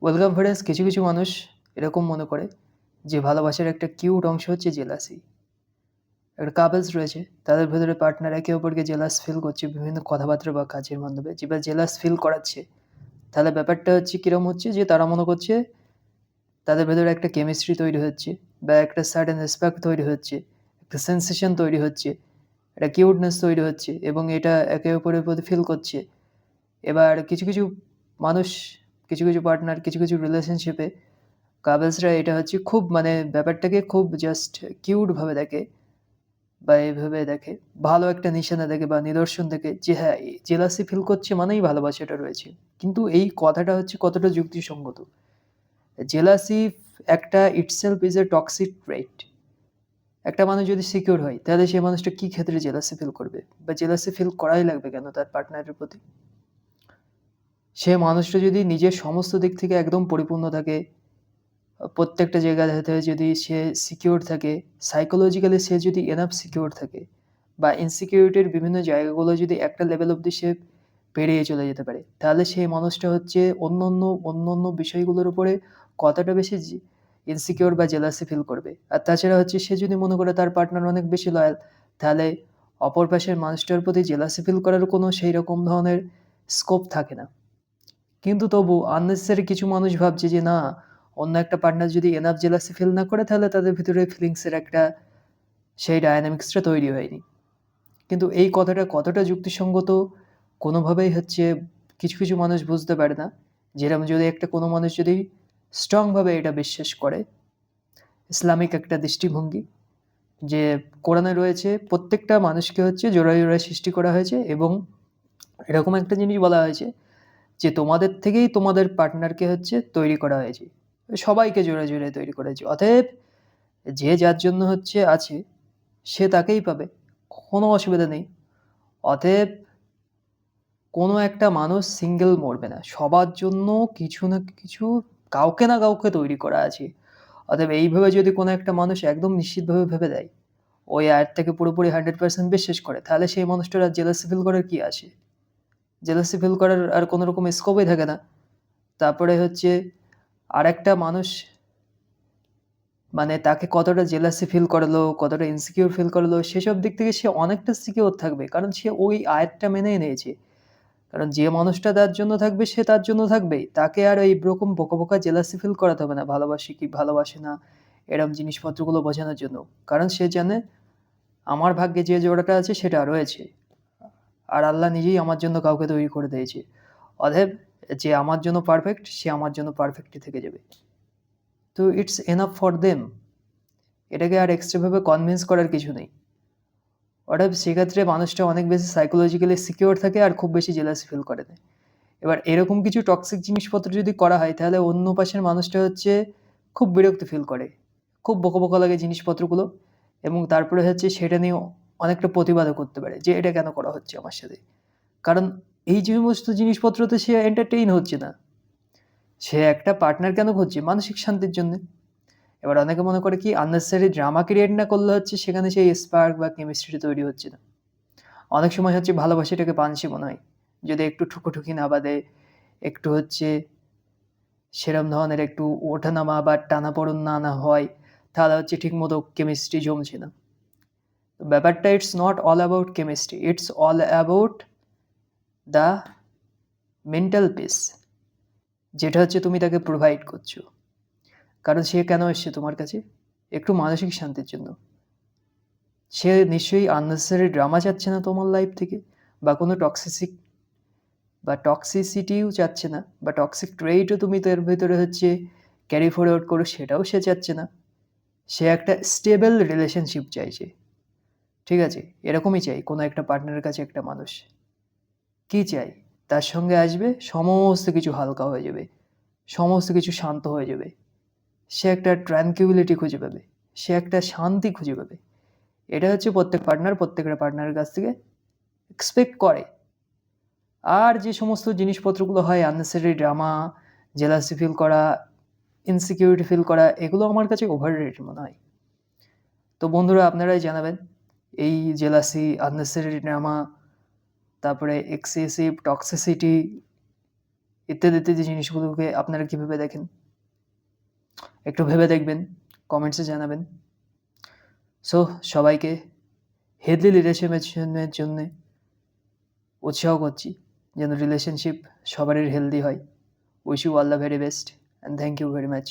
Welcome friends. কিছু কিছু মানুষ এরকম মনে করে যে ভালোবাসার একটা কিউট অংশ হচ্ছে জেলাসি। একটা কাপলস রয়েছে, তাদের ভেতরে পার্টনার একে অপরকে জেলাস ফিল করছে বিভিন্ন কথাবার্তা বা কাজের মাধ্যমে, যেটা জেলাস ফিল করাচ্ছে। তাহলে ব্যাপারটা হচ্ছে কিরম হচ্ছে যে তারা মনে করছে তাদের ভেতরে একটা কেমিস্ট্রি তৈরি হচ্ছে, বা একটা সার্টেন রেসপেক্ট তৈরি হচ্ছে, একটা সেন্সেশন তৈরি হচ্ছে, একটা কিউটনেস তৈরি হচ্ছে, এবং এটা একে অপরের প্রতি ফিল করছে। এবার কিছু কিছু মানুষ, কিছু কিছু পার্টনার, কিছু কিছু রিলেশনশিপে কাপলসরা এটা হচ্ছে খুব ব্যাপারটাকে খুব জাস্ট কিউটভাবে দেখে, বা এইভাবে দেখে, ভালো একটা নিশানা দেখে বা নিদর্শন দেখে যে হ্যাঁ, জেলাসি ফিল করছে মানেই ভালোবাসাটা রয়েছে। কিন্তু এই কথাটা হচ্ছে কতটা যুক্তিসঙ্গত? জেলাসি একটা ইটসেলফ ইজ এ টক্সিক ট্রেট। একটা মানুষ যদি সিকিউর হয় তাহলে সেই মানুষটা কি ক্ষেত্রে জেলাসি ফিল করবে, বা জেলাসি ফিল করাই লাগবে কেন তার পার্টনারের প্রতি? সে মানুষটা যদি নিজের সমস্ত দিক থেকে একদম পরিপূর্ণ থাকে, প্রত্যেকটা জায়গাতে যদি সে সিকিউর থাকে, সাইকোলজিক্যালি সে যদি এনাফ সিকিউর থাকে, বা ইনসিকিউরিটির বিভিন্ন জায়গাগুলো যদি একটা লেভেল অবধি সে পেরিয়ে চলে যেতে পারে, তাহলে সেই মানুষটা হচ্ছে অন্য বিষয়গুলোর উপরে কতটা বেশি ইনসিকিউর বা জেলাসি ফিল করবে। আর তাছাড়া হচ্ছে সে যদি মনে করে তার পার্টনার অনেক বেশি লয়াল, তাহলে অপর পাশের মানুষটার প্রতি জেলাসি ফিল করার কোনো সেই রকম ধরনের স্কোপ থাকে না। কিন্তু তবু আননেসেসারি কিছু মানুষ ভাবছে যে না, অন্য একটা পার্টনার যদি এনাফ জেলাসি ফিল না করে তাহলে তাদের ভিতরে ফিলিংসের একটা সেই ডায়নামিক্সটা তৈরি হয়নি। কিন্তু এই কথাটা কতটা যুক্তিসঙ্গত কোনোভাবেই হচ্ছে কিছু কিছু মানুষ বুঝতে পারে না। যেরকম যদি একটা কোনো মানুষ যদি স্ট্রংভাবে এটা বিশ্বাস করে, ইসলামিক একটা দৃষ্টিভঙ্গি, যে কোরআনে রয়েছে প্রত্যেকটা মানুষকে হচ্ছে জোড়ায় জোড়ায় সৃষ্টি করা হয়েছে, এবং এরকম একটা জিনিস বলা হয়েছে যে তোমাদের থেকেই তোমাদের পার্টনারকে হচ্ছে তৈরি করা হয়েছে। সবাইকে জোড়ায় জোড়ায় তৈরি করা হয়েছে। অতএব যে যার জন্য হচ্ছে আছে, সে তাকেই পাবে, কোনো অসুবিধা নেই। অতএব কোনো একটা মানুষ সিঙ্গেল মরবে না, সবার জন্য কিছু না কিছু, কাউকে না কাউকে তৈরি করা আছে। অতএব এইভাবে যদি কোনো একটা মানুষ একদম নিশ্চিতভাবে ভেবে দেয়, ওই আয়াতটাকে পুরোপুরি 100% বিশ্বাস করে, তাহলে সেই মানুষটার আর জেলাসি ফিল করার কি আছে? জেলাসি ফিল করার আর কোনো রকম স্কোপই থাকে না। তারপরে হচ্ছে আরেকটা মানুষ তাকে কতটা জেলাসি ফিল করালো, কতটা ইনসিকিউর ফিল করালো, সেসব দিক থেকে সে অনেকটা সিকিউর থাকবে, কারণ সে ওই আয়াতটা মেনেই নিয়েছে। কারণ যে মানুষটা তার জন্য থাকবে সে তার জন্য থাকবেই, তাকে আর এইরকম বোকা বোকা জেলাসি ফিল করাতে হবে না ভালোবাসে কি ভালোবাসে না এরম জিনিসপত্রগুলো বোঝানোর জন্য। কারণ সে জানে আমার ভাগ্যে যে জোড়াটা আছে সেটা রয়েছে, আর আল্লাহ নিজেই আমার জন্য কাউকে তৈরি করে দিয়েছে। অতএব যে আমার জন্য পারফেক্ট সে আমার জন্য পারফেক্টই থেকে যাবে। তো ইটস এনাফ ফর দেম। এটাকে আর এক্সট্রাভাবে কনভিন্স করার কিছু নেই। অর্থাৎ সেক্ষেত্রে মানুষটা অনেক বেশি সাইকোলজিক্যালি সিকিউর থাকে আর খুব বেশি জেলাসি ফিল করে না। এবার এরকম কিছু টক্সিক জিনিসপত্র যদি করা হয় তাহলে অন্য পাশের মানুষটা হচ্ছে খুব বিরক্ত ফিল করে, খুব বোকা বোকা লাগে জিনিসপত্রগুলো, এবং তারপরে হচ্ছে সেটা নিয়ে অনেকটা প্রতিবাদও করতে পারে যে এটা কেন করা হচ্ছে আমার সাথে। কারণ এই যে সমস্ত জিনিসপত্রতে সে এন্টারটেইন হচ্ছে না, সে একটা পার্টনার কেন খুঁজছে? মানসিক শান্তির জন্য। এবার অনেকে মনে করে কি আননেসেসারি ড্রামা ক্রিয়েট না করলে হচ্ছে সেখানে সেই স্পার্ক বা কেমিস্ট্রি তৈরি হচ্ছে না। অনেক সময় হচ্ছে ভালোবাসাটাকে পানসি মনে হয়, যদি একটু ঠুকোঠুকি না বাদে, একটু হচ্ছে সেরম ধরনের একটু ওঠানামা বা টানাপোড়েন না হয়, তাহলে হচ্ছে ঠিকমতো কেমিস্ট্রি জমছে না। তো ব্যাপারটা it's not all about chemistry, it's all about the mental peace, যেটা হচ্ছে তুমি তাকে প্রোভাইড করছো। কারণ সে কেন এসছে তোমার কাছে? একটু মানসিক শান্তির জন্য। সে নিশ্চয়ই আননেসেসারি ড্রামা চাচ্ছে না তোমার লাইফ থেকে, বা কোনো টক্সিসিটিও চাচ্ছে না, বা টক্সিক ট্রেটও তুমি তো এর ভেতরে হচ্ছে ক্যারি ফরওয়ার্ড করো, সেটাও সে চাচ্ছে না। সে একটা স্টেবল রিলেশনশিপ চাইছে। ঠিক আছে? এরকমই চাই কোনো একটা পার্টনারের কাছে একটা মানুষ। কি চাই? তার সঙ্গে আসবে, সমস্ত কিছু হালকা হয়ে যাবে, সমস্ত কিছু শান্ত হয়ে যাবে। সে একটা ট্র্যাঙ্কুইলিটি খুঁজে পাবে, সে একটা শান্তি খুঁজে পাবে। এটা হচ্ছে প্রত্যেক পার্টনার প্রত্যেকটা পার্টনারের কাছ থেকে এক্সপেক্ট করে। আর যে সমস্ত জিনিসপত্রগুলো হয় আননেসেসারি ড্রামা, জেলাসি ফিল করা, ইনসিকিউরিটি ফিল করা, এগুলো আমার কাছে ওভাররেটেড মনে হয়। তো বন্ধুরা আপনারাই জানাবেন, এই জেলাসি, আননেসেসারি ড্রামা, তারপরে এক্সেসিভ টক্সিসিটি, ইত্যাদি, ইত্যাদি জিনিসগুলোকে আপনারা কীভাবে দেখেন? একটু ভেবে দেখবেন, কমেন্টসে জানাবেন। সো সবাইকে হেলদি রিলেশনের জন্যে উৎসাহ করছি যেন রিলেশনশিপ সবারই হেলদি হয়। Wish you all the very best and thank you very much.